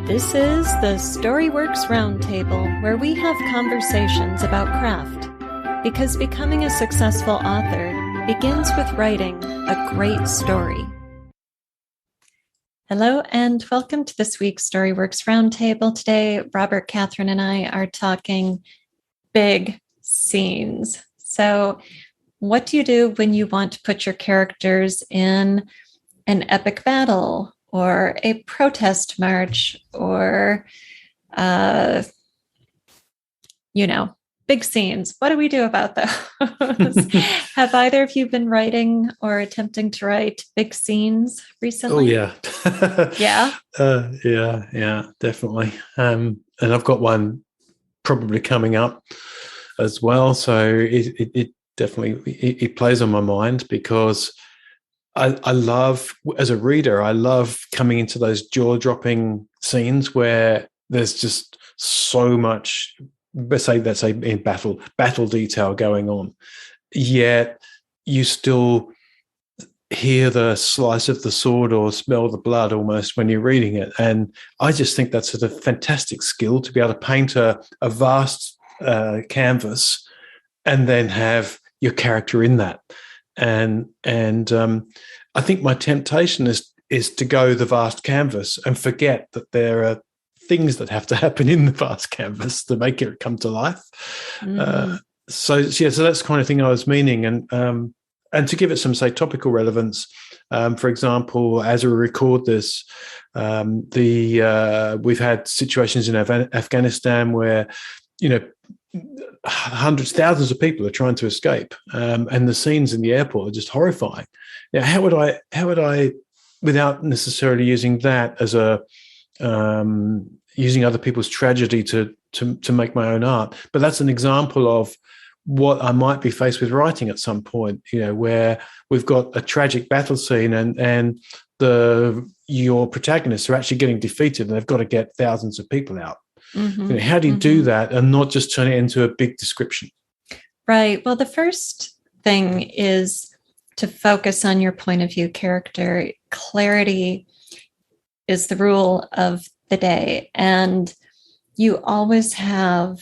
This is the Storyworks Roundtable, where we have conversations about craft. Because becoming a successful author begins with writing a great story. Hello, and welcome to this week's Storyworks Roundtable. Today, Robert, Kathryn, and I are talking big scenes. So, what do you do when you want to put your characters in an epic battle, or a protest march, or, big scenes? What do we do about those? Have either of you been writing or attempting to write big scenes recently? Oh, yeah. Yeah, definitely. And I've got one probably coming up as well. So it definitely plays on my mind because I love, as a reader, I love coming into those jaw-dropping scenes where there's just so much, let's say in battle detail going on, yet you still hear the slice of the sword or smell the blood almost when you're reading it. And I just think that's a fantastic skill to be able to paint a vast canvas and then have your character in that. And I think my temptation is to go the vast canvas and forget that there are things that have to happen in the vast canvas to make it come to life. Mm-hmm. So that's the kind of thing I was meaning. And to give it some, say, topical relevance, for example, as we record this, we've had situations in Afghanistan where, hundreds, thousands of people are trying to escape, and the scenes in the airport are just horrifying. Now, how would I, without necessarily using that as using other people's tragedy to make my own art, but that's an example of what I might be faced with writing at some point, where we've got a tragic battle scene and your protagonists are actually getting defeated and they've got to get thousands of people out. Mm-hmm. How do you do that and not just turn it into a big description? Right. Well, the first thing is to focus on your point of view character. Clarity is the rule of the day. And you always have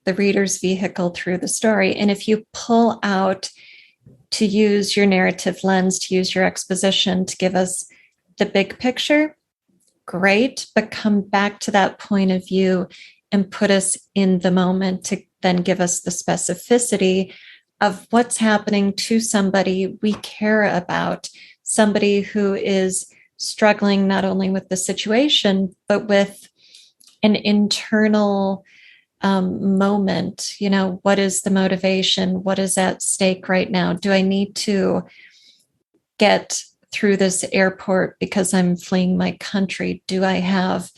the reader's vehicle through the story. And if you pull out to use your narrative lens, to use your exposition to give us the big picture, great, but come back to that point of view and put us in the moment to then give us the specificity of what's happening to somebody we care about, somebody who is struggling not only with the situation, but with an internal moment. What is the motivation? What is at stake right now? Do I need to get through this airport because I'm fleeing my country? Do I have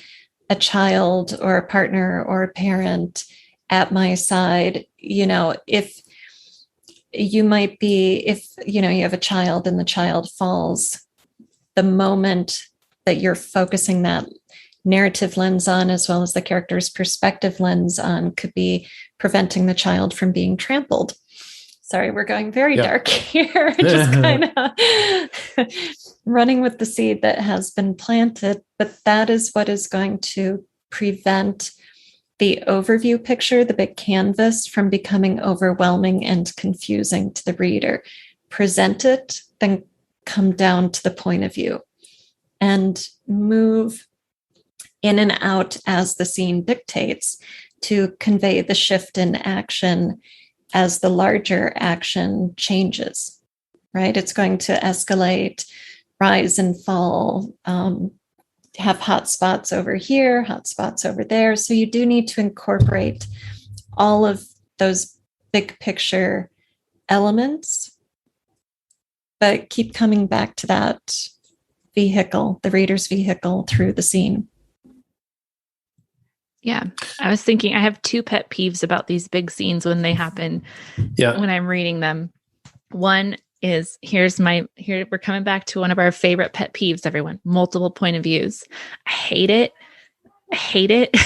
a child or a partner or a parent at my side? If you have a child and the child falls, the moment that you're focusing that narrative lens on, as well as the character's perspective lens on, could be preventing the child from being trampled. Sorry, we're going very dark here. Just kind of running with the seed that has been planted. But that is what is going to prevent the overview picture, the big canvas, from becoming overwhelming and confusing to the reader. Present it, then come down to the point of view and move in and out as the scene dictates to convey the shift in action as the larger action changes, right? It's going to escalate, rise and fall, have hot spots over here, hot spots over there. So you do need to incorporate all of those big picture elements, but keep coming back to that vehicle, the reader's vehicle through the scene. Yeah. I was thinking, I have two pet peeves about these big scenes when they happen, when I'm reading them. One is, here we're coming back to one of our favorite pet peeves, everyone, multiple point of views. I hate it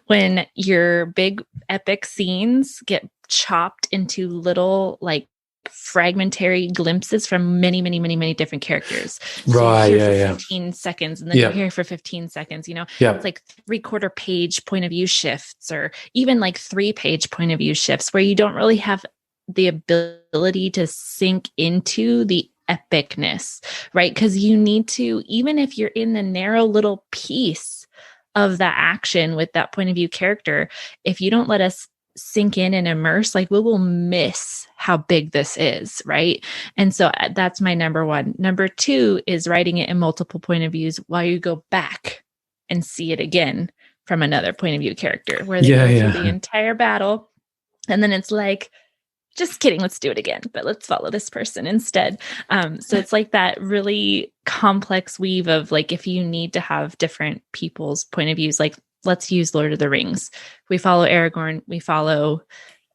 when your big epic scenes get chopped into little, like, fragmentary glimpses from many, many, many, many different characters. So right. You're here for 15 seconds, and then you're here for 15 seconds, It's like 3/4 page point of view shifts, or even like 3-page point of view shifts, where you don't really have the ability to sink into the epicness, right? Because you need to, even if you're in the narrow little piece of the action with that point of view character, if you don't let us sink in and immerse, like we will miss how big this is, right? And so that's my number one. Number two is writing it in multiple point of views while you go back and see it again from another point of view character, where they go through the entire battle, and then it's like, just kidding, let's do it again, but let's follow this person instead. So it's like that really complex weave of like, if you need to have different people's point of views, like let's use Lord of the Rings. We follow Aragorn, we follow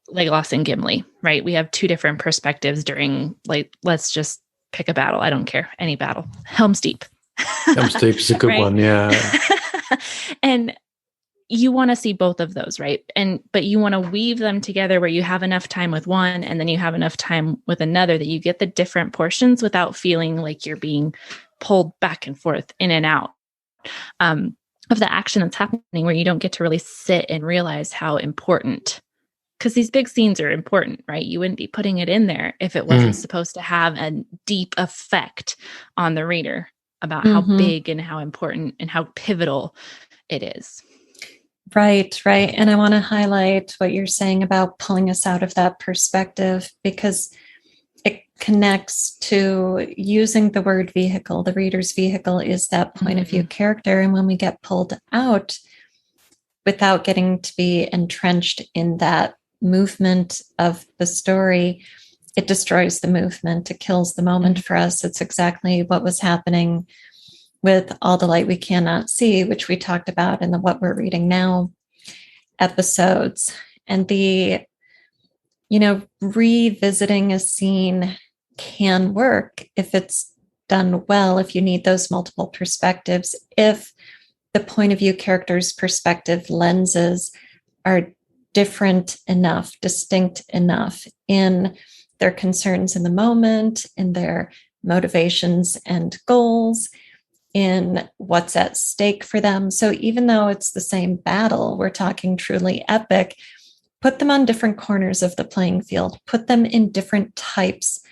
Legolas and Gimli, right? We have 2 different perspectives during, like, let's just pick a battle. I don't care. Any battle. Helm's Deep. Helm's Deep is a good one. Yeah. And you want to see both of those, right? But you want to weave them together where you have enough time with one and then you have enough time with another, that you get the different portions without feeling like you're being pulled back and forth in and out of the action that's happening, where you don't get to really sit and realize how important, because these big scenes are important, right? You wouldn't be putting it in there if it wasn't supposed to have a deep effect on the reader about how big and how important and how pivotal it is. Right. And I want to highlight what you're saying about pulling us out of that perspective, because it connects to using the word vehicle. The reader's vehicle is that point of view character. And when we get pulled out without getting to be entrenched in that movement of the story, it destroys the movement. It kills the moment for us. It's exactly what was happening with All the Light We Cannot See, which we talked about in the What We're Reading Now episodes. And the, revisiting a scene can work if it's done well, if you need those multiple perspectives, if the point of view character's perspective lenses are different enough, distinct enough in their concerns in the moment, in their motivations and goals, in what's at stake for them. So even though it's the same battle, we're talking truly epic, put them on different corners of the playing field, put them in different types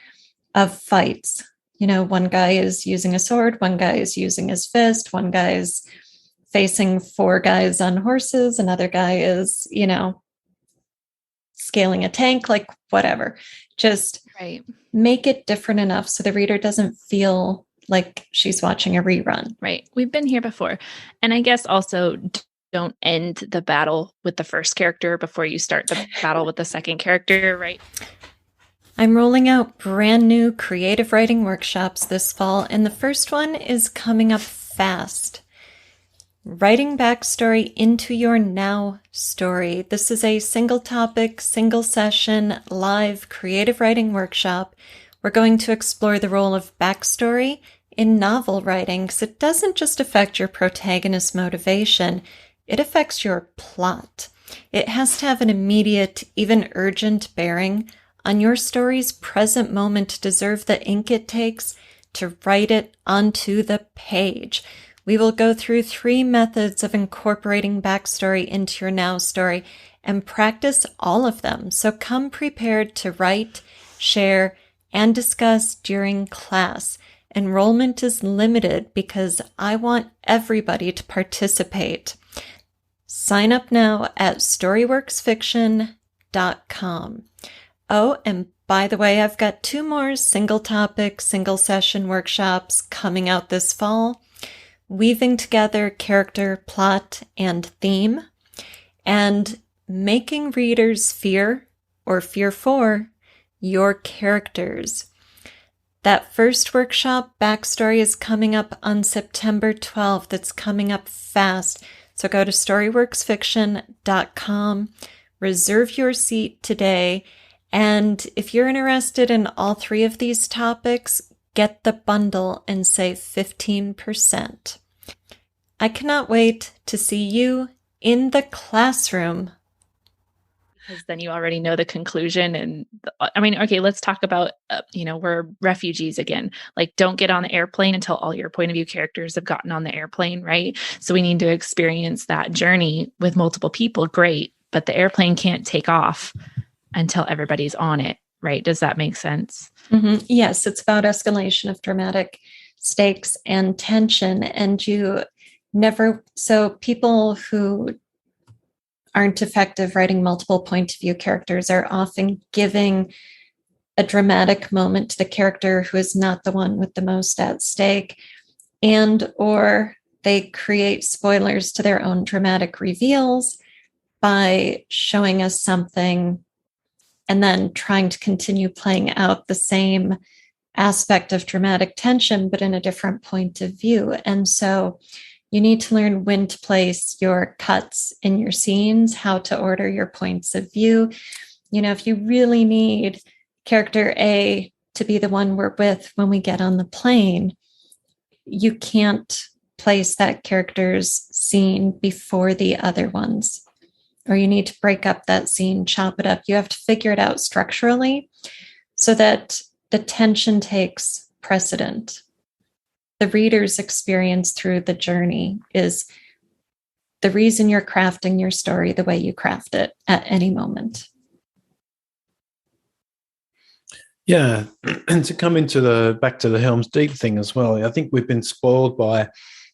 of fights. One guy is using a sword, one guy is using his fist, one guy is facing 4 guys on horses, another guy is, scaling a tank, like whatever. Just make it different enough so the reader doesn't feel like she's watching a rerun. Right. We've been here before. And I guess also don't end the battle with the first character before you start the battle with the second character, right? I'm rolling out brand new creative writing workshops this fall, and the first one is coming up fast. Writing backstory into your now story. This is a single topic, single session, live creative writing workshop. We're going to explore the role of backstory in novel writing, because it doesn't just affect your protagonist's motivation, it affects your plot. It has to have an immediate, even urgent bearing on your story's present moment to deserve the ink it takes to write it onto the page. We will go through 3 methods of incorporating backstory into your now story and practice all of them. So come prepared to write, share, and discuss during class. Enrollment is limited because I want everybody to participate. Sign up now at storyworksfiction.com. Oh, and by the way, I've got 2 more single topic, single session workshops coming out this fall. Weaving together character, plot, and theme, and making readers fear or fear for your characters. That first workshop, Backstory, is coming up on September 12th. It's coming up fast. So go to storyworksfiction.com, reserve your seat today, and if you're interested in all 3 of these topics, get the bundle and save 15%. I cannot wait to see you in the classroom. Because then you already know the conclusion. And okay, let's talk about, we're refugees again. Like, don't get on the airplane until all your point of view characters have gotten on the airplane, right? So we need to experience that journey with multiple people. Great. But the airplane can't take off until everybody's on it, right? Does that make sense? Mm-hmm. Yes, it's about escalation of dramatic stakes and tension. And so people who aren't effective writing multiple point of view characters are often giving a dramatic moment to the character who is not the one with the most at stake, or they create spoilers to their own dramatic reveals by showing us something and then trying to continue playing out the same aspect of dramatic tension, but in a different point of view. And so you need to learn when to place your cuts in your scenes, how to order your points of view. If you really need character A to be the one we're with when we get on the plane, you can't place that character's scene before the other ones, or you need to break up that scene, chop it up. You have to figure it out structurally so that the tension takes precedent. The reader's experience through the journey is the reason you're crafting your story the way you craft it at any moment. Yeah, and to come into back to the Helm's Deep thing as well, I think we've been spoiled by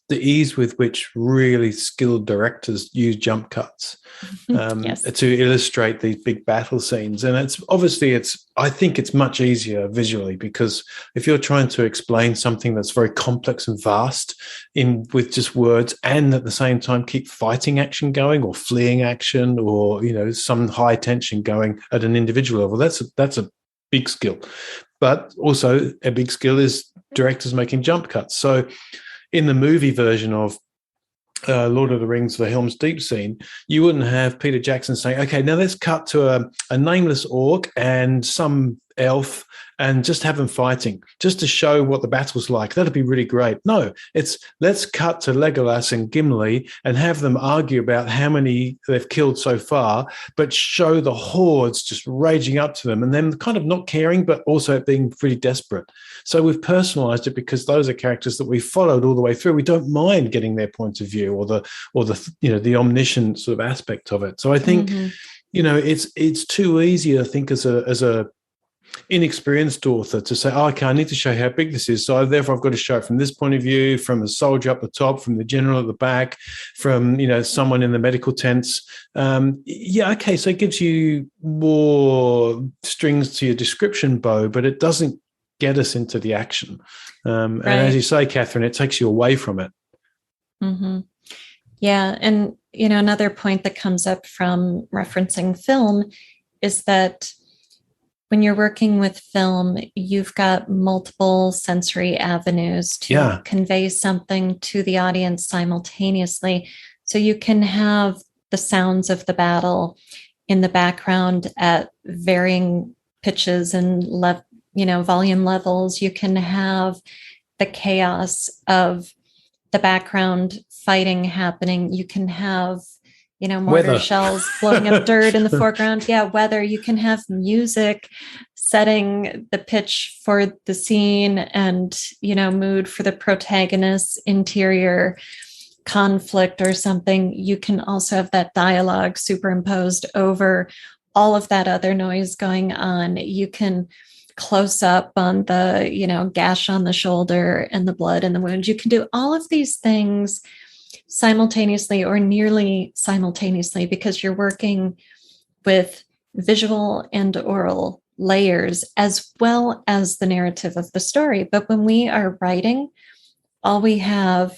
the ease with which really skilled directors use jump cuts to illustrate these big battle scenes. And I think it's much easier visually, because if you're trying to explain something that's very complex and vast with just words, and at the same time keep fighting action going, or fleeing action, or some high tension going at an individual level, that's a big skill. But also a big skill is directors making jump cuts. So in the movie version of Lord of the Rings, the Helm's Deep scene, you wouldn't have Peter Jackson saying, okay, now let's cut to a nameless orc and some elf and just have them fighting, just to show what the battle's like. That'd be really great. No, it's let's cut to Legolas and Gimli and have them argue about how many they've killed so far, but show the hordes just raging up to them and them kind of not caring, but also being pretty desperate. So we've personalized it because those are characters that we followed all the way through. We don't mind getting their points of view or the omniscient sort of aspect of it. So I think, it's too easy, I think, as a inexperienced author to say, okay, I need to show how big this is. So therefore I've got to show it from this point of view, from a soldier up the top, from the general at the back, from, someone in the medical tents. Okay. So it gives you more strings to your description bow, but it doesn't get us into the action. Right. And as you say, Kathryn, it takes you away from it. Mm-hmm. Yeah. And, another point that comes up from referencing film is that when you're working with film, you've got multiple sensory avenues to convey something to the audience simultaneously. So you can have the sounds of the battle in the background at varying pitches and volume levels. You can have the chaos of the background fighting happening. You can have mortar shells blowing up dirt in the foreground. Yeah, weather. You can have music setting the pitch for the scene and, mood for the protagonist's interior conflict or something. You can also have that dialogue superimposed over all of that other noise going on. You can close up on the, gash on the shoulder and the blood and the wound. You can do all of these things simultaneously or nearly simultaneously, because you're working with visual and oral layers as well as the narrative of the story. But when we are writing, all we have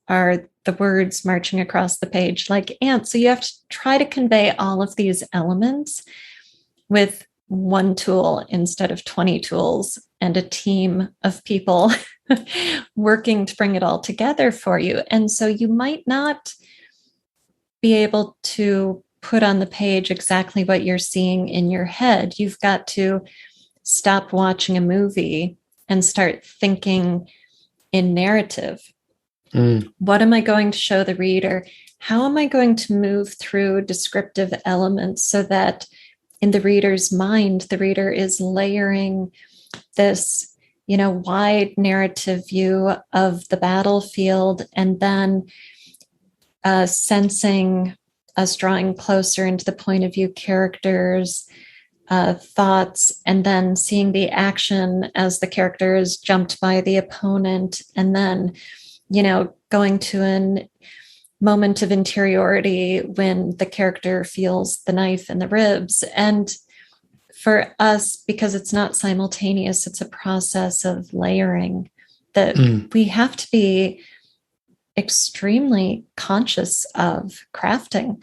are the words marching across the page like ants. So you have to try to convey all of these elements with one tool instead of 20 tools and a team of people working to bring it all together for you. And so you might not be able to put on the page exactly what you're seeing in your head. You've got to stop watching a movie and start thinking in narrative. What am I going to show the reader? How am I going to move through descriptive elements so that in the reader's mind, the reader is layering this, wide narrative view of the battlefield, and then sensing us drawing closer into the point of view characters, thoughts, and then seeing the action as the character is jumped by the opponent, and then, going to a moment of interiority when the character feels the knife in the ribs. And for us, because it's not simultaneous, it's a process of layering that we have to be extremely conscious of crafting.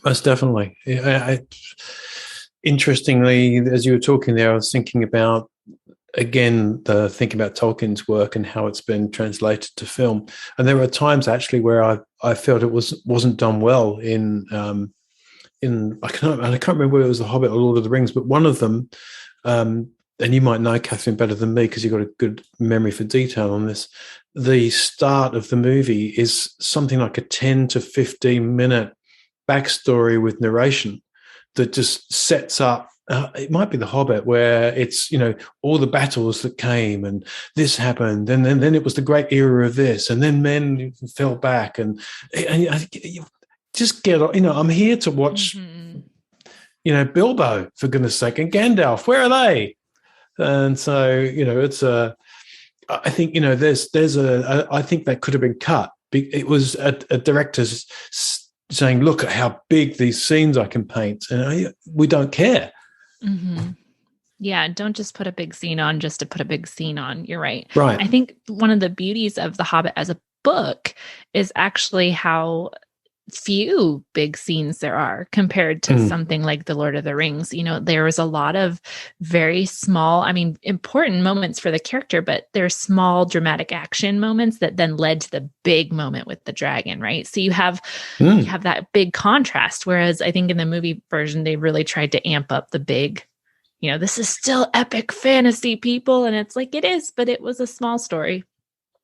Most definitely. Interestingly, as you were talking there, I was thinking about, again, thinking about Tolkien's work and how it's been translated to film. And there were times actually where I felt it wasn't done well in I can't remember whether it was The Hobbit or Lord of the Rings, but one of them, and you might know, Kathryn, better than me because you've got a good memory for detail on this. The start of the movie is something like a 10 to 15 minute backstory with narration that just sets up. It might be The Hobbit, where it's, all the battles that came and this happened, and then it was the great era of this, and then men fell back, and you just get, I'm here to watch, Bilbo, for goodness sake, and Gandalf. Where are they? And so, it's I think, I think that could have been cut. It was a director's saying, look at how big these scenes I can paint, and we don't care. Mm-hmm. Yeah, don't just put a big scene on just to put a big scene on. You're right. Right. I think one of the beauties of The Hobbit as a book is actually how few big scenes there are compared to something like The Lord of the Rings. There was a lot of very small, important moments for the character, but they're small dramatic action moments that then led to the big moment with the dragon, right? So you have that big contrast. Whereas I think in the movie version, they really tried to amp up the big, this is still epic fantasy, people. And it's like, it is, but it was a small story.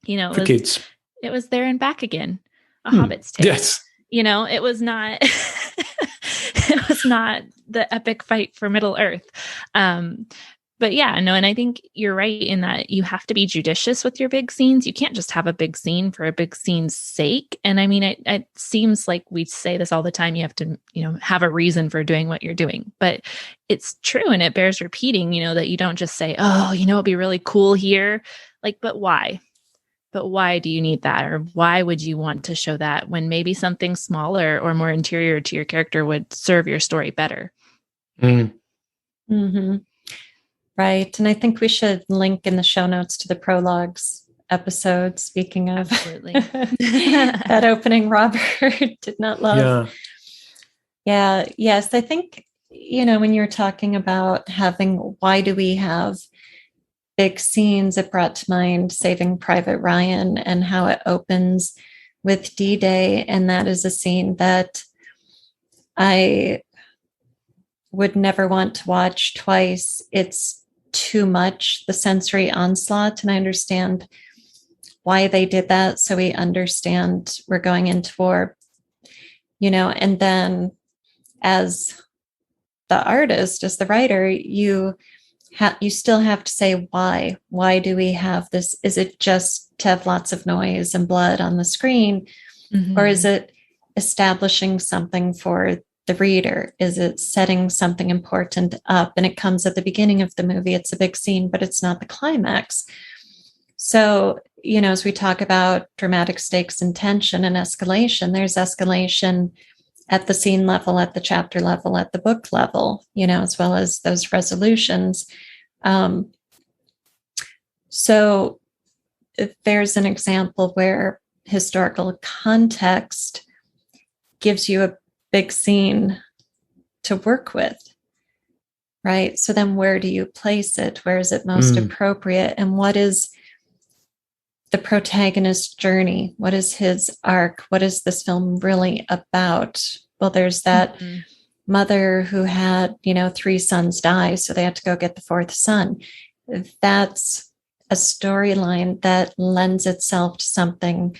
For kids. It was there and back again. A Hobbit's Tale. Yes. It was not it was not the epic fight for Middle Earth. But yeah, no, and I think you're right in that you have to be judicious with your big scenes. You can't just have a big scene for a big scene's sake. And it seems like we say this all the time. You have to, have a reason for doing what you're doing. But it's true, and it bears repeating, that you don't just say, oh, it'd be really cool here. Like, but why? But why do you need that? Or why would you want to show that when maybe something smaller or more interior to your character would serve your story better? Mm-hmm. Right. And I think we should link in the show notes to the Prologues episode, speaking of that opening Robert did not love. Yeah. Yes. I think, when you're talking about why do we have big scenes, it brought to mind Saving Private Ryan and how it opens with D-Day. And that is a scene that I would never want to watch twice. It's too much, the sensory onslaught. And I understand why they did that. So we understand we're going into war, and then as the artist, as the writer, you still have to say why. Why do we have this? Is it just to have lots of noise and blood on the screen? Mm-hmm. Or is it establishing something for the reader? Is it setting something important up? And it comes at the beginning of the movie. It's a big scene, but it's not the climax. So, as we talk about dramatic stakes and tension and escalation, there's escalation at the scene level, at the chapter level, at the book level, as well as those resolutions. So there's an example where historical context gives you a big scene to work with, right? So then where do you place it? Where is it most appropriate? And what is the protagonist's journey? What is his arc? What is this film really about? Well, there's that mother who had, 3 sons die, so they had to go get the 4th son. That's a storyline that lends itself to something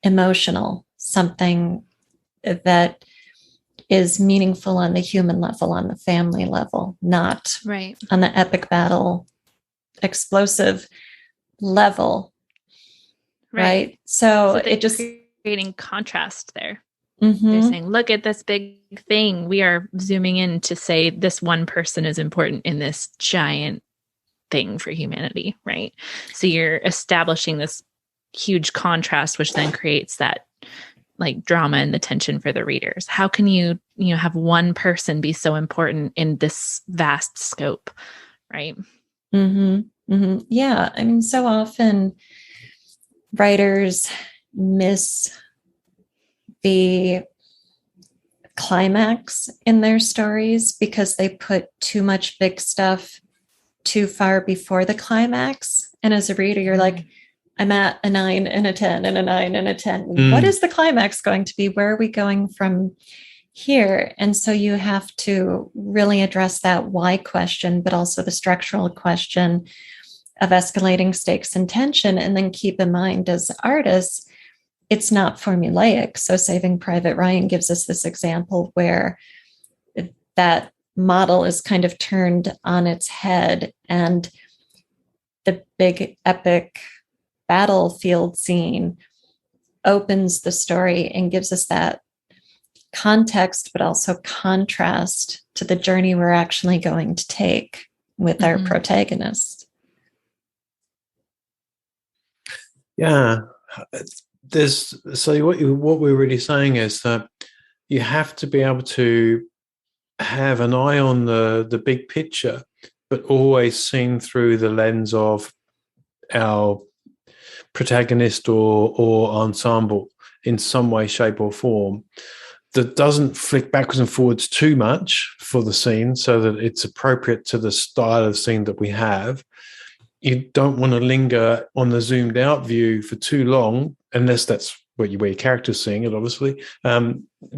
emotional, something that is meaningful on the human level, on the family level, not on the epic battle, explosive level. Right. So it just creating contrast there. Mm-hmm. They're saying, look at this big thing. We are zooming in to say this one person is important in this giant thing for humanity. Right. So you're establishing this huge contrast, which then creates that like drama and the tension for the readers. How can you have one person be so important in this vast scope? Right. Mm-hmm. Mm-hmm. Yeah. I mean, so often writers miss the climax in their stories because they put too much big stuff too far before the climax. And as a reader, you're like, I'm at a 9 and a 10 and a 9 and a 10. What is the climax going to be? Where are we going from here? And so you have to really address that why question, but also the structural question of escalating stakes and tension. And then keep in mind as artists, it's not formulaic. So Saving Private Ryan gives us this example where that model is kind of turned on its head, and the big epic battlefield scene opens the story and gives us that context, but also contrast to the journey we're actually going to take with our protagonist. Yeah. So what we're really saying is that you have to be able to have an eye on the big picture, but always seen through the lens of our protagonist or ensemble in some way, shape, or form, that doesn't flick backwards and forwards too much for the scene so that it's appropriate to the style of scene that we have. You don't want to linger on the zoomed out view for too long, unless that's where your character's seeing it, obviously,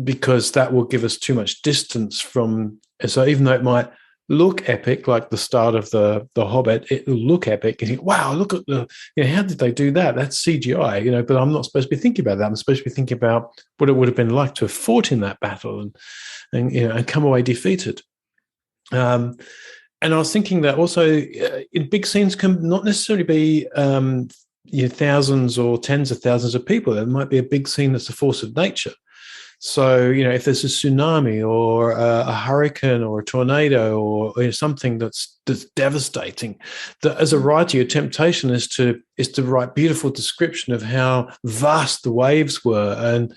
because that will give us too much distance from. So even though it might look epic, like the start of the Hobbit, it will look epic, and you think, wow, look at how did they do that? That's CGI, but I'm not supposed to be thinking about that. I'm supposed to be thinking about what it would have been like to have fought in that battle and come away defeated. And I was thinking that also in big scenes can not necessarily be thousands or tens of thousands of people. There might be a big scene that's a force of nature. So, if there's a tsunami or a hurricane or a tornado or something that's devastating, that as a writer, your temptation is to write beautiful description of how vast the waves were. And,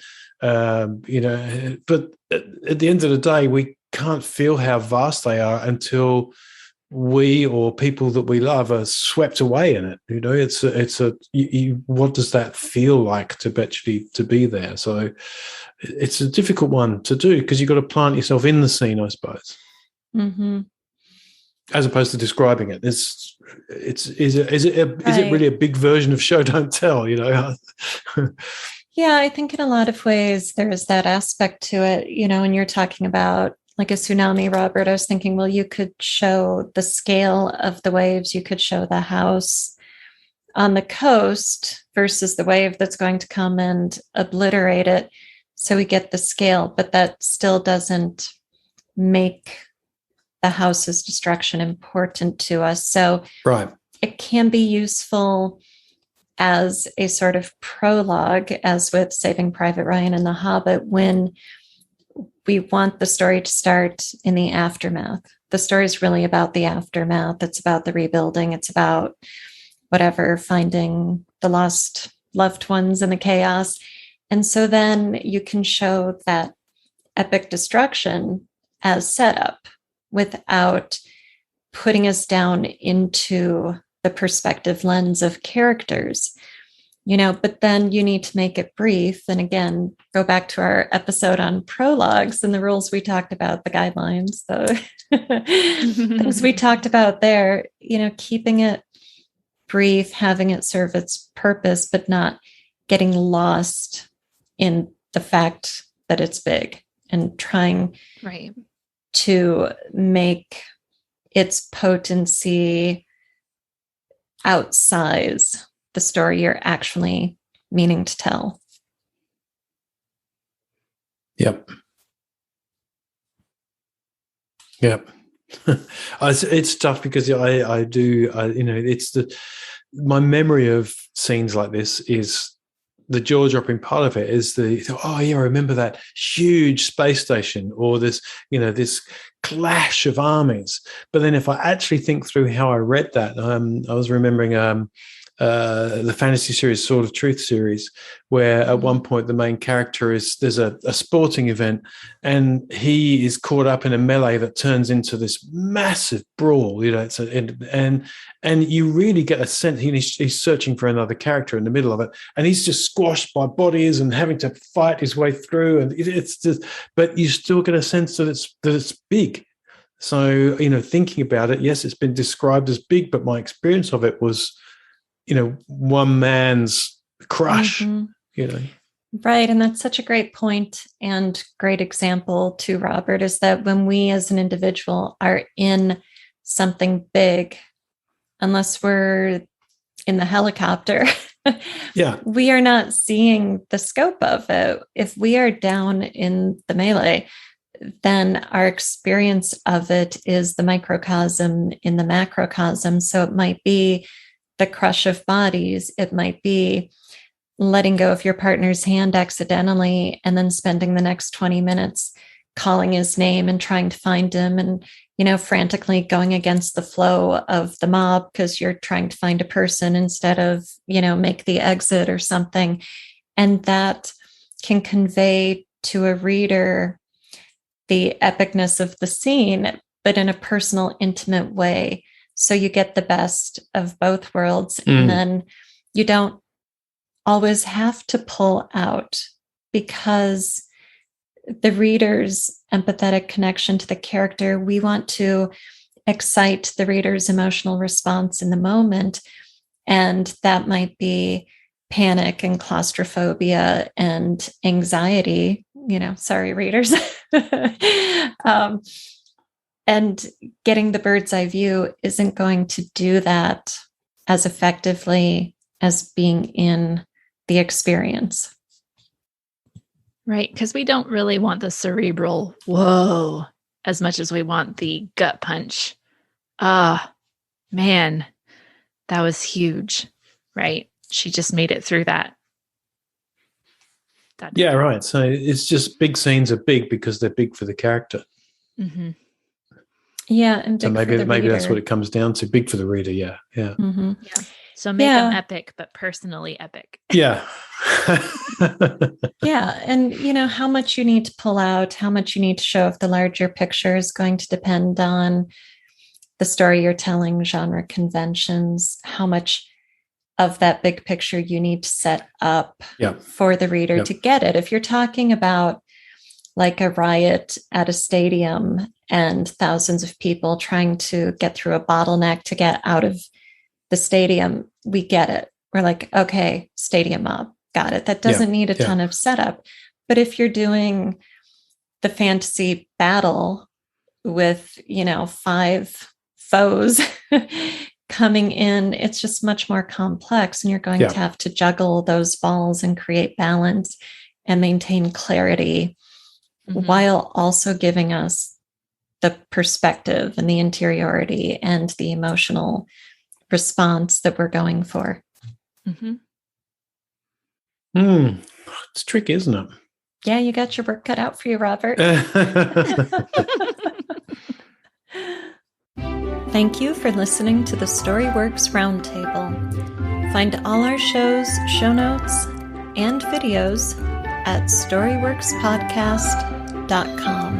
but at the end of the day, we can't feel how vast they are until we or people that we love are swept away in it. What does that feel like to be there? So it's a difficult one to do because you've got to plant yourself in the scene, I suppose, as opposed to describing it. Is it really a big version of show don't tell? Yeah, I think in a lot of ways there is that aspect to it. When you're talking about like a tsunami, Robert, I was thinking, well, you could show the scale of the waves. You could show the house on the coast versus the wave that's going to come and obliterate it. So we get the scale, but that still doesn't make the house's destruction important to us. So it can be useful as a sort of prologue, as with Saving Private Ryan and The Hobbit, when we want the story to start in the aftermath. The story is really about the aftermath. It's about the rebuilding. It's about finding the lost loved ones in the chaos. And so then you can show that epic destruction as setup without putting us down into the perspective lens of characters. But then you need to make it brief. And again, go back to our episode on prologues and the rules we talked about, the guidelines, the things we talked about there, keeping it brief, having it serve its purpose, but not getting lost in the fact that it's big and trying to make its potency outsize the story you're actually meaning to tell. Yep. It's tough because my memory of scenes like this is the jaw-dropping part of it is I remember that huge space station or this clash of armies. But then if I actually think through how I read that, I was remembering the fantasy series Sword of Truth series, where at one point the main character there's a sporting event and he is caught up in a melee that turns into this massive brawl. And you really get a sense he's searching for another character in the middle of it, and he's just squashed by bodies and having to fight his way through, and it's just, but you still get a sense that it's big. So thinking about it, yes, it's been described as big, but my experience of it was one man's crush. Right. And that's such a great point and great example too, Robert, is that when we as an individual are in something big, unless we're in the helicopter, we are not seeing the scope of it. If we are down in the melee, then our experience of it is the microcosm in the macrocosm. So it might be the crush of bodies. It might be letting go of your partner's hand accidentally and then spending the next 20 minutes calling his name and trying to find him and, frantically going against the flow of the mob because you're trying to find a person instead of, make the exit or something. And that can convey to a reader the epicness of the scene, but in a personal, intimate way. So you get the best of both worlds. And then you don't always have to pull out, because the reader's empathetic connection to the character, we want to excite the reader's emotional response in the moment. And that might be panic and claustrophobia and anxiety, sorry, readers. And getting the bird's eye view isn't going to do that as effectively as being in the experience. Right, because we don't really want the cerebral whoa as much as we want the gut punch. Man, that was huge, right? She just made it through that. Yeah, right. So it's just big scenes are big because they're big for the character. Mm-hmm. Yeah, and so maybe that's what it comes down to. Big for the reader. Yeah. Mm-hmm. Yeah. So make them epic, but personally epic. Yeah. Yeah. And, how much you need to pull out, how much you need to show of the larger picture is going to depend on the story you're telling, genre conventions, how much of that big picture you need to set up for the reader to get it. If you're talking about like a riot at a stadium and thousands of people trying to get through a bottleneck to get out of the stadium, we get it. We're like, okay, stadium mob, got it. That doesn't need a ton of setup. But if you're doing the fantasy battle with, 5 foes coming in, it's just much more complex. And you're going to have to juggle those balls and create balance and maintain clarity while also giving us the perspective and the interiority and the emotional response that we're going for. It's tricky, isn't it? Yeah, you got your work cut out for you, Robert. Thank you for listening to the Storyworks Roundtable. Find all our shows, show notes, and videos at storyworkspodcast.com.